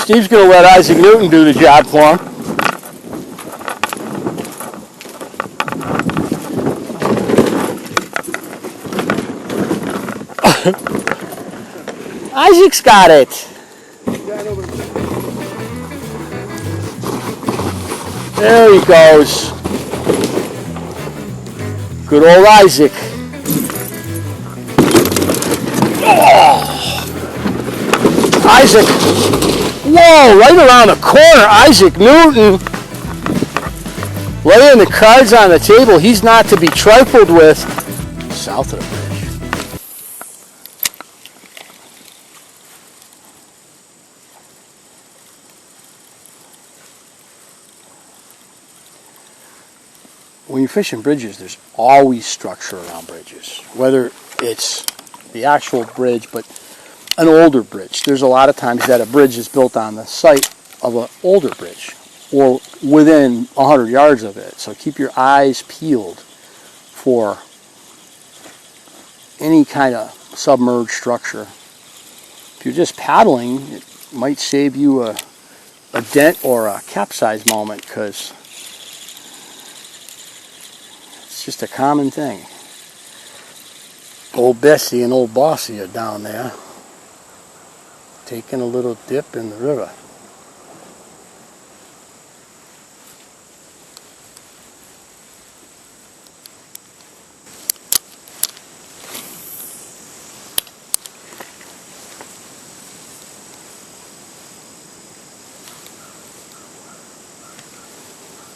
Steve's going to let Isaac Newton do the job for him. Isaac's got it. There he goes. Good old Isaac. Oh. Isaac. Whoa, right around the corner, Isaac Newton. Laying the cards on the table. He's not to be trifled with. South of the bridge. When you're fishing bridges, there's always structure around bridges. Whether it's the actual bridge, but an older bridge. There's a lot of times that a bridge is built on the site of an older bridge or within 100 yards of it. So keep your eyes peeled for any kind of submerged structure. If you're just paddling, it might save you a dent or a capsize moment, because it's just a common thing. Old Bessie and old Bossy are down there taking a little dip in the river.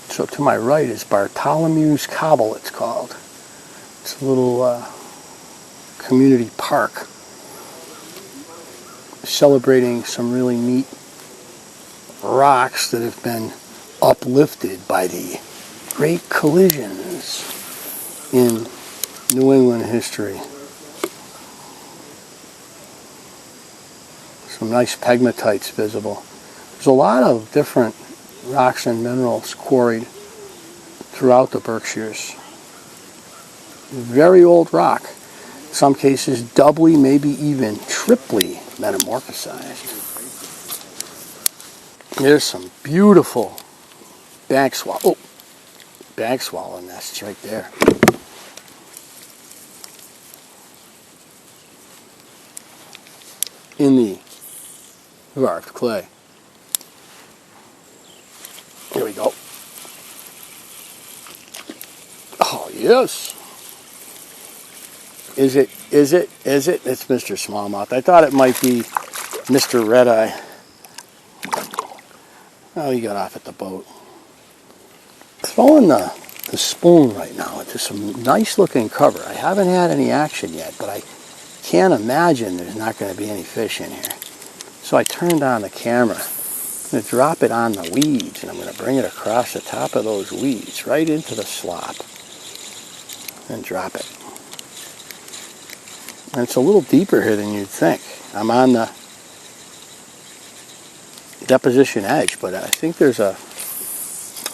So to my right is Bartholomew's Cobble, it's called. It's a little community park celebrating some really neat rocks that have been uplifted by the great collisions in New England history. Some nice pegmatites visible. There's a lot of different rocks and minerals quarried throughout the Berkshires. Very old rock. In some cases doubly, maybe even triply metamorphosized. There's some beautiful bank swallow nests right there. In the carved clay. Here we go. Oh, yes. Is it? It's Mr. Smallmouth. I thought it might be Mr. Red Eye. Oh, he got off at the boat. Throwing the spoon right now into some nice looking cover. I haven't had any action yet, but I can't imagine there's not going to be any fish in here. So I turned on the camera. I'm going to drop it on the weeds, and I'm going to bring it across the top of those weeds, right into the slop, and drop it. And it's a little deeper here than you'd think. I'm on the deposition edge, but I think there's an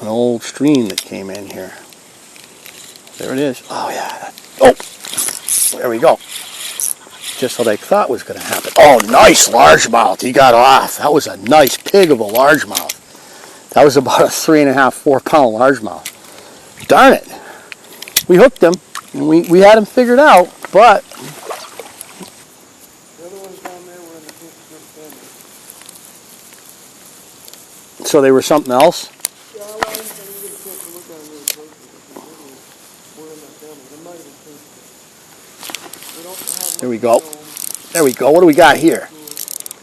old stream that came in here. There it is. Oh, yeah. Oh! There we go. Just what I thought was going to happen. Oh, nice largemouth. He got off. That was a nice pig of a largemouth. That was about a 3.5, 4 pound largemouth. Darn it. We hooked him, and we had him figured out, but the other ones down there were in the so they were something else? Yeah, I didn't get a chance to look at them really closely. We're in that family. They might have been tasted. There we go. There we go. What do we got here?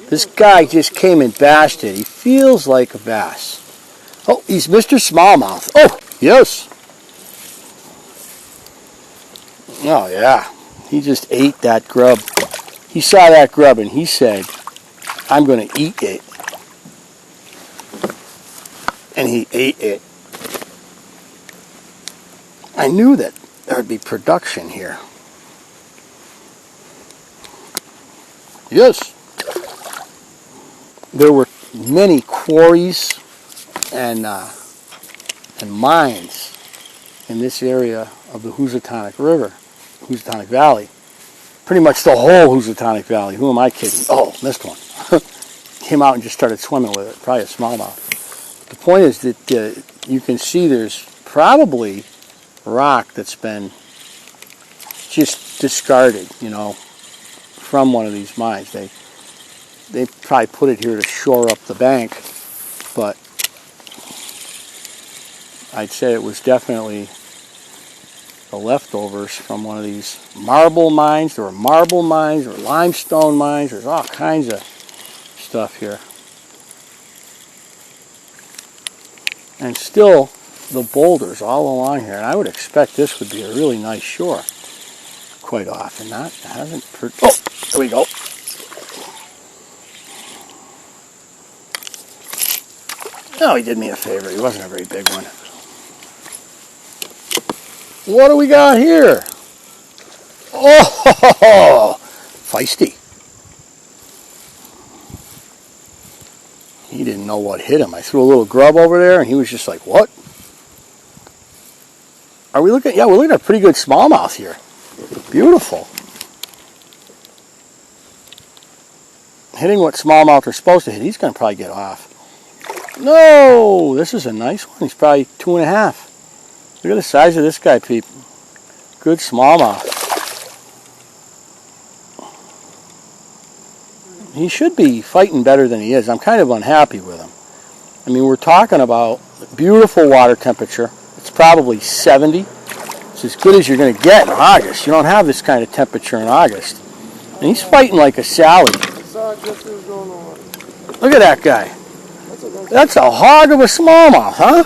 This guy just came and bashed it. He feels like a bass. Oh, he's Mr. Smallmouth. Oh, yes. Oh, yeah. He just ate that grub. He saw that grub and he said, I'm going to eat it. And he ate it. I knew that there would be production here. Yes. There were many quarries and mines in this area of the Housatonic River, Housatonic Valley. Pretty much the whole Housatonic Valley. Who am I kidding? Oh, missed one. came out and just started swimming with it. Probably a smallmouth. The point is that you can see there's probably rock that's been just discarded, from one of these mines. They probably put it here to shore up the bank, but I'd say it was definitely the leftovers from one of these marble mines. There were marble mines or limestone mines. There's all kinds of stuff here. And still the boulders all along here. And I would expect this would be a really nice shore quite often. Oh, there we go. Oh, he did me a favor. He wasn't a very big one. What do we got here? Oh, feisty. He didn't know what hit him. I threw a little grub over there, and he was just like, what? Are we looking? Yeah, we're looking at a pretty good smallmouth here. Beautiful. Hitting what smallmouth are supposed to hit. He's going to probably get off. No, this is a nice one. He's probably 2.5. Look at the size of this guy, Peep. Good smallmouth. He should be fighting better than he is. I'm kind of unhappy with him. I mean, we're talking about beautiful water temperature. It's probably 70. It's as good as you're going to get in August. You don't have this kind of temperature in August. And he's fighting like a Sally. Look at that guy. That's a hog of a smallmouth, huh?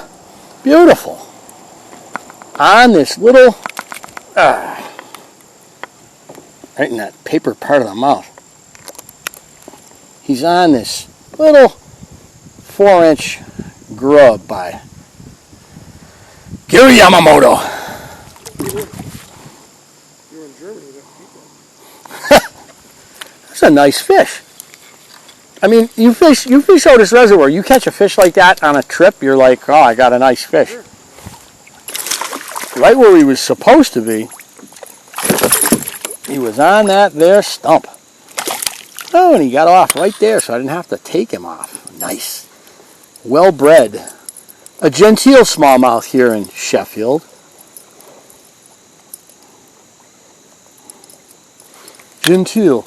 Beautiful. On this little, right in that paper part of the mouth. He's on this little 4-inch grub by Gary Yamamoto. You're in Germany, That's a nice fish. I mean, you fish Otis Reservoir. You catch a fish like that on a trip, you're like, oh, I got a nice fish. Sure. Right where he was supposed to be, he was on that there stump. Oh, and he got off right there, so I didn't have to take him off. Nice. Well bred. A genteel smallmouth here in Sheffield. Genteel.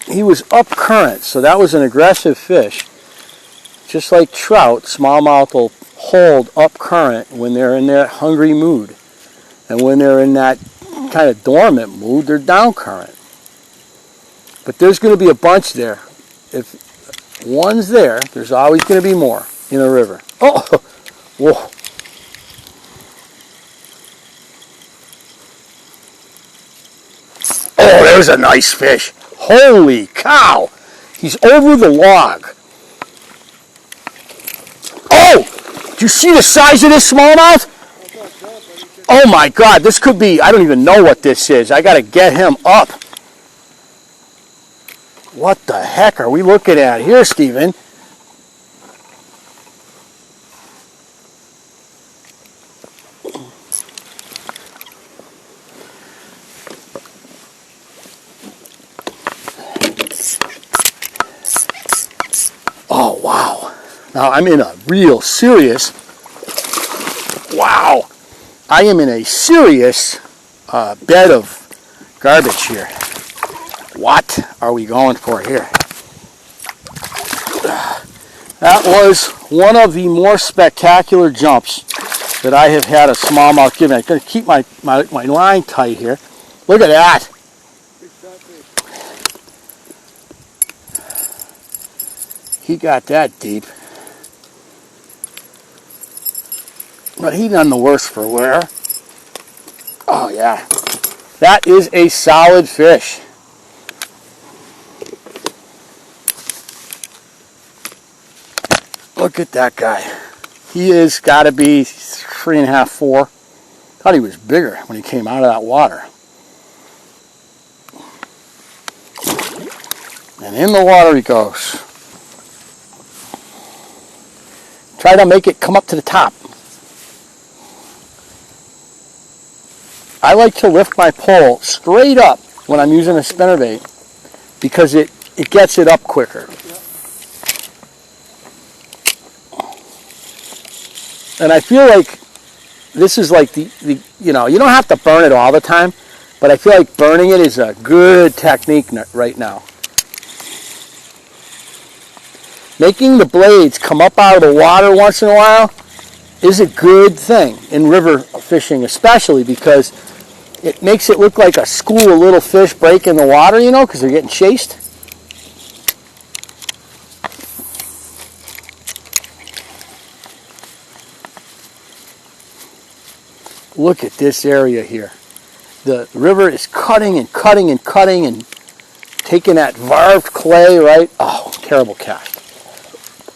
He was up current, so that was an aggressive fish. Just like trout, smallmouth will hold up current when they're in that hungry mood. And when they're in that kind of dormant mood, they're down current. But there's going to be a bunch there. If one's there, there's always going to be more in a river. Oh, whoa. Oh, there's a nice fish. Holy cow. He's over the log. Oh, do you see the size of this smallmouth? Oh my God, this could be, I don't even know what this is. I got to get him up. What the heck are we looking at here, Stephen? Oh, wow. Now I'm in a real serious, wow. I am in a serious bed of garbage here. What are we going for here? That was one of the more spectacular jumps that I have had a smallmouth give me. I'm going to keep my line tight here. Look at that. He got that deep. But he none the worse for wear. Oh yeah. That is a solid fish. Look at that guy. He is got to be 3.5, 4. Thought he was bigger when he came out of that water. And in the water he goes. Try to make it come up to the top. I like to lift my pole straight up when I'm using a spinnerbait because it gets it up quicker. Yeah. And I feel like this is like the you know, you don't have to burn it all the time, but I feel like burning it is a good technique right now. Making the blades come up out of the water once in a while is a good thing in river fishing, especially because it makes it look like a school of little fish breaking the water, you know, because they're getting chased. Look at this area here. The river is cutting and cutting and cutting and taking that varved clay, right? Oh, terrible cast.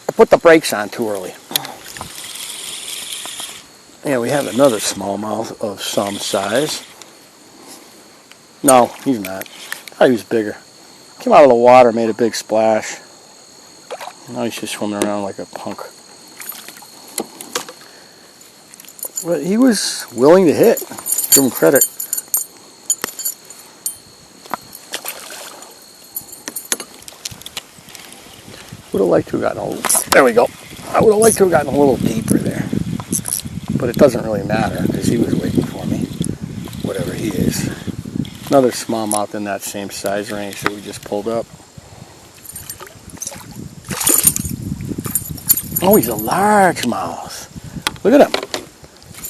I put the brakes on too early. And we have another smallmouth of some size. No, he's not. I thought he was bigger. Came out of the water, made a big splash. Now he's just swimming around like a punk. But he was willing to hit. Give him credit. Would have liked to have gotten a little, there we go. I would have liked to have gotten a little deeper there. But it doesn't really matter because he was waiting for me. Whatever he is. Another smallmouth in that same size range that we just pulled up. Oh, he's a largemouth. Look at him.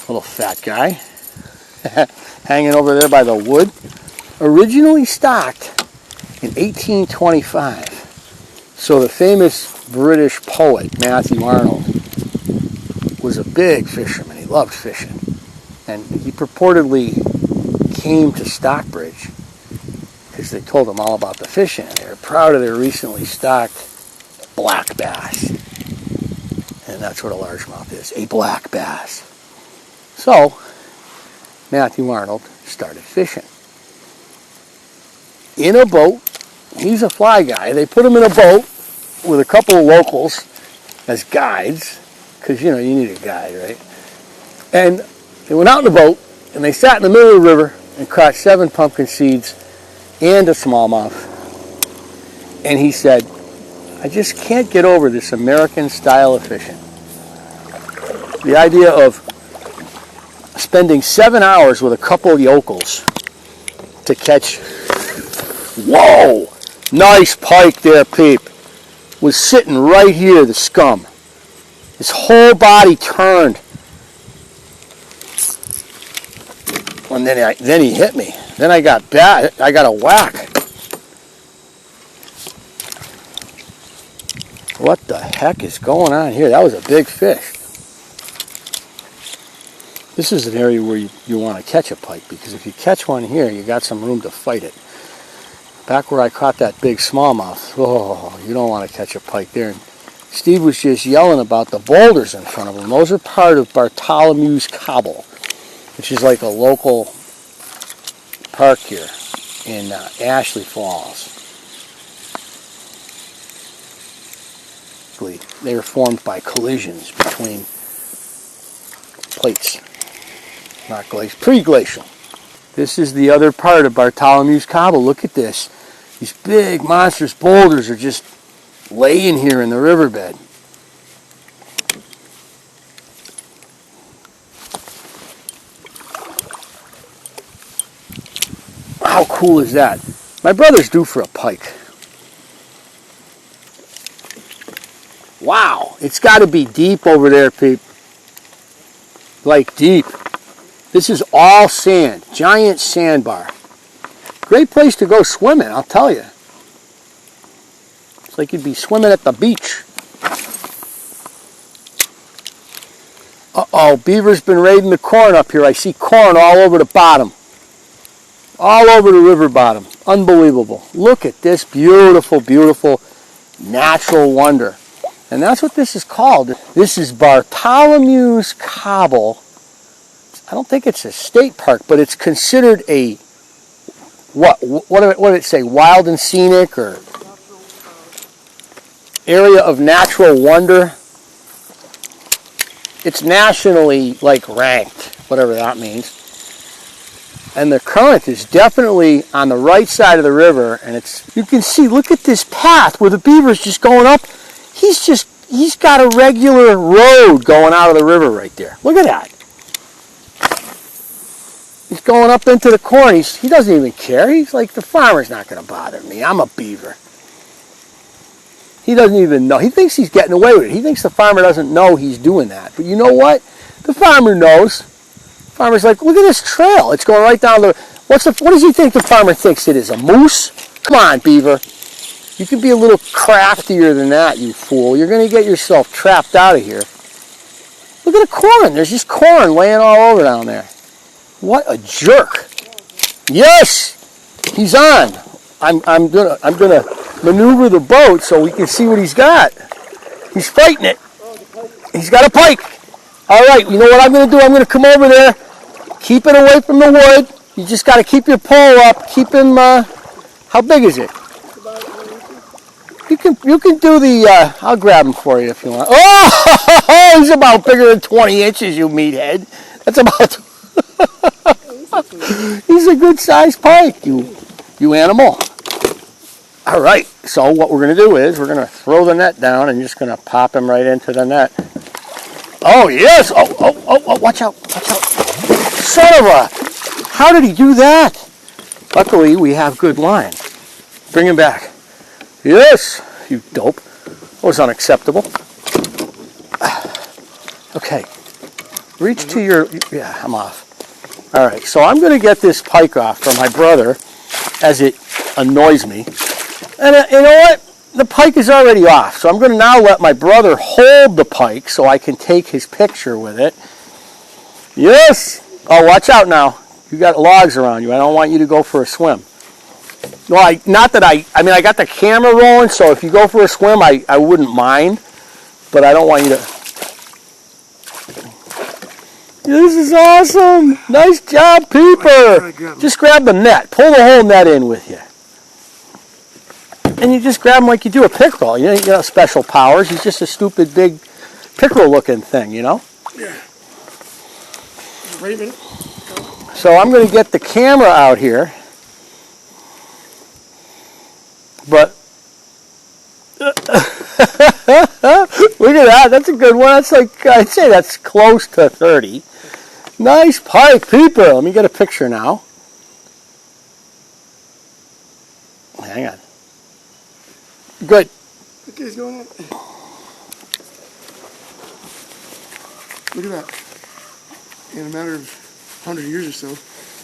Little fat guy. Hanging over there by the wood. Originally stocked in 1825. So the famous British poet, Matthew Arnold, was a big fisherman. He loved fishing. And he purportedly came to Stockbridge because they told him all about the fishing. They were proud of their recently stocked black bass. And that's what a largemouth is, a black bass. So, Matthew Arnold started fishing. In a boat. He's a fly guy. They put him in a boat with a couple of locals as guides, because, you know, you need a guide, right? And they went out in the boat, and they sat in the middle of the river and caught 7 pumpkin seeds and a smallmouth. And he said, I just can't get over this American style of fishing. The idea of spending 7 hours with a couple of yokels to catch, whoa, nice pike there, Peep. Was sitting right here, the scum. His whole body turned. And then he hit me. Then I got bad. I got a whack. What the heck is going on here? That was a big fish. This is an area where you want to catch a pike, because if you catch one here, you got some room to fight it. Back where I caught that big smallmouth, oh, you don't want to catch a pike there. And Steve was just yelling about the boulders in front of him. Those are part of Bartholomew's Cobble, which is like a local park here in Ashley Falls. They were formed by collisions between plates, not glacial, pre-glacial. This is the other part of Bartholomew's Cobble. Look at this. These big monstrous boulders are just laying here in the riverbed. How cool is that? My brother's due for a pike. Wow, it's got to be deep over there, Peep. Like deep. This is all sand, giant sandbar. Great place to go swimming, I'll tell you. It's like you'd be swimming at the beach. Uh-oh, beaver's been raiding the corn up here. I see corn all over the bottom. All over the river bottom. Unbelievable. Look at this beautiful, beautiful natural wonder. And that's what this is called. This is Bartholomew's Cobble. I don't think it's a state park, but it's considered a, what did it say, wild and scenic, or area of natural wonder. It's nationally, like, ranked, whatever that means. And the current is definitely on the right side of the river, and it's, you can see, look at this path where the beaver's just going up. He's just, he's got a regular road going out of the river right there. Look at that. He's going up into the corn. He doesn't even care. He's like, the farmer's not going to bother me. I'm a beaver. He doesn't even know. He thinks he's getting away with it. He thinks the farmer doesn't know he's doing that. But you know what? The farmer knows. The farmer's like, look at this trail. It's going right down the... What does he think the farmer thinks it is? A moose? Come on, beaver. You can be a little craftier than that, you fool. You're going to get yourself trapped out of here. Look at the corn. There's just corn laying all over down there. What a jerk. Yes! He's on. I'm gonna maneuver the boat so we can see what he's got. He's fighting it. He's got a pike. All right, you know what I'm going to do? I'm going to come over there, keep it away from the wood. You just got to keep your pole up. Keep him, how big is it? You can do the, I'll grab him for you if you want. Oh, he's about bigger than 20 inches, you meathead. That's about, he's a good sized pike, you animal. All right, so what we're going to do is we're going to throw the net down and just going to pop him right into the net. Oh, yes. Oh, watch out. Son of a, how did he do that? Luckily, we have good line. Bring him back. Yes, you dope. That was unacceptable. Okay, reach to your, yeah, I'm off. All right, so I'm going to get this pike off from my brother as it annoys me. And you know what? The pike is already off, so I'm going to now let my brother hold the pike so I can take his picture with it. Yes! Oh, watch out now. You got logs around you. I don't want you to go for a swim. Well, I got the camera rolling, so if you go for a swim, I wouldn't mind, but I don't want you to... This is awesome! Nice job, Peeper! Just grab the net. Pull the whole net in with you. And you just grab him like you do a pickerel. You know, special powers. He's just a stupid, big pickerel-looking thing, you know? Yeah. Wait a minute. So I'm going to get the camera out here. But look at that. That's a good one. That's like, I'd say that's close to 30. Nice pike, Peeper. Let me get a picture now. Hang on. Good. Okay, he's going in. Look at that. In a matter of 100 years or so,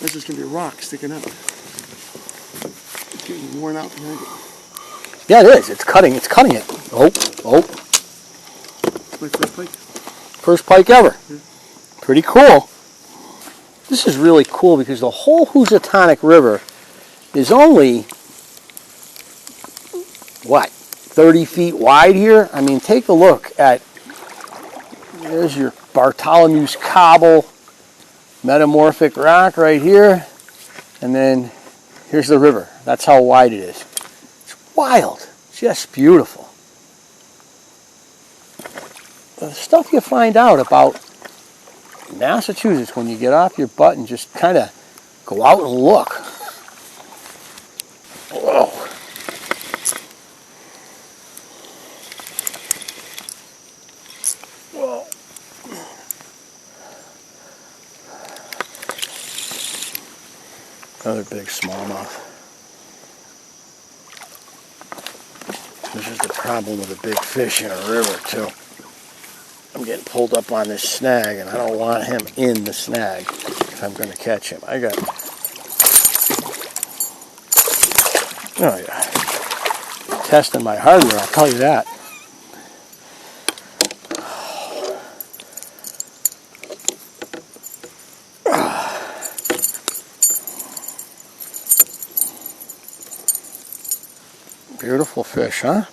that's just going to be a rock sticking out. It's getting worn out behind it. Yeah, it is. It's cutting it. Oh. My first pike. First pike ever. Yeah. Pretty cool. This is really cool because the whole Housatonic River is only, what, 30 feet wide here? I mean, take a look at, there's your Bartholomew's Cobble metamorphic rock right here. And then here's the river. That's how wide it is. It's wild. Just beautiful. The stuff you find out about Massachusetts when you get off your butt and just kind of go out and look. Whoa. Whoa. Another big smallmouth. This is the problem with a big fish in a river, too. I'm getting pulled up on this snag, and I don't want him in the snag if I'm going to catch him. Oh, yeah. Testing my hardware, I'll tell you that. Beautiful fish, huh?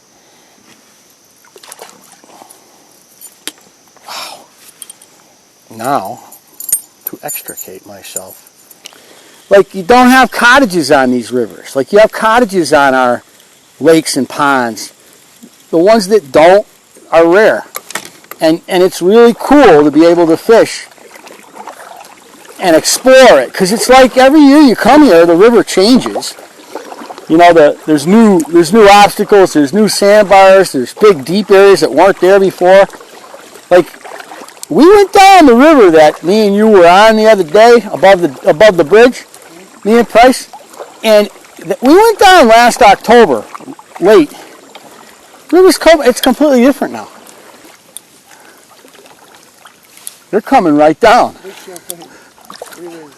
Now, to extricate myself. Like, you don't have cottages on these rivers. Like, you have cottages on our lakes and ponds. The ones that don't are rare. And it's really cool to be able to fish and explore it. Because it's like every year you come here, the river changes. You know, there's new obstacles, there's new sandbars, there's big deep areas that weren't there before. Like, we went down the river that me and you were on the other day above the bridge, me and Price, and we went down last October, late. It's completely different now. They're coming right down. Anyways,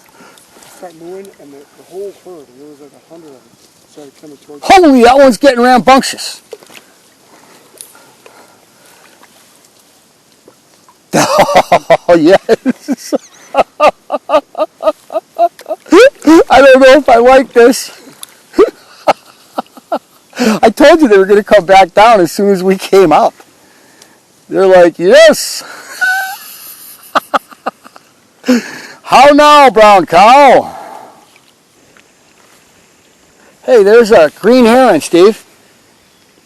start moving, and the whole herd, there was like 100 of them, started coming towards us. Holy, that one's getting rambunctious. Oh, yes. I don't know if I like this. I told you they were going to come back down as soon as we came up. They're like, yes. How now, brown cow? Hey, there's a green heron, Steve.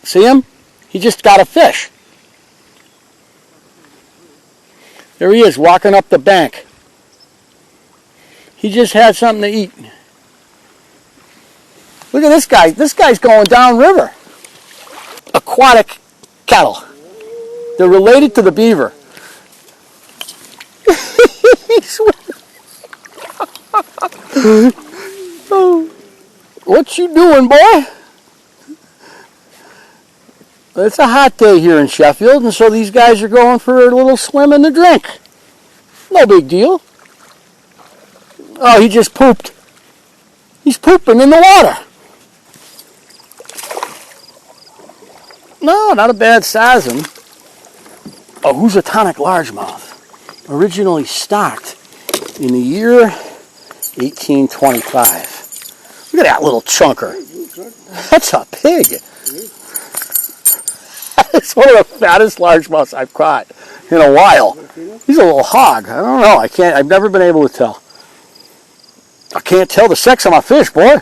See him? He just got a fish. There he is, walking up the bank. He just had something to eat. Look at this guy. This guy's going downriver. Aquatic cattle. They're related to the beaver. What you doing, boy? It's a hot day here in Sheffield, and so these guys are going for a little swim and a drink. No big deal. Oh, he just pooped. He's pooping in the water. No, not a bad sizing. A Housatonic largemouth, originally stocked in the year 1825. Look at that little chunker. That's a pig. It's one of the fattest largemouths I've caught in a while. He's a little hog. I don't know. I've never been able to tell. I can't tell the sex of my fish, boy.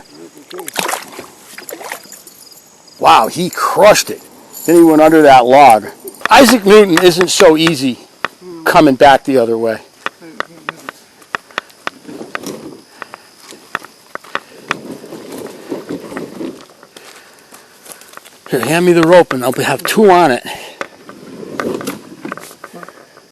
Wow, he crushed it. Then he went under that log. Isaac Newton isn't so easy coming back the other way. Here, hand me the rope and I'll have two on it.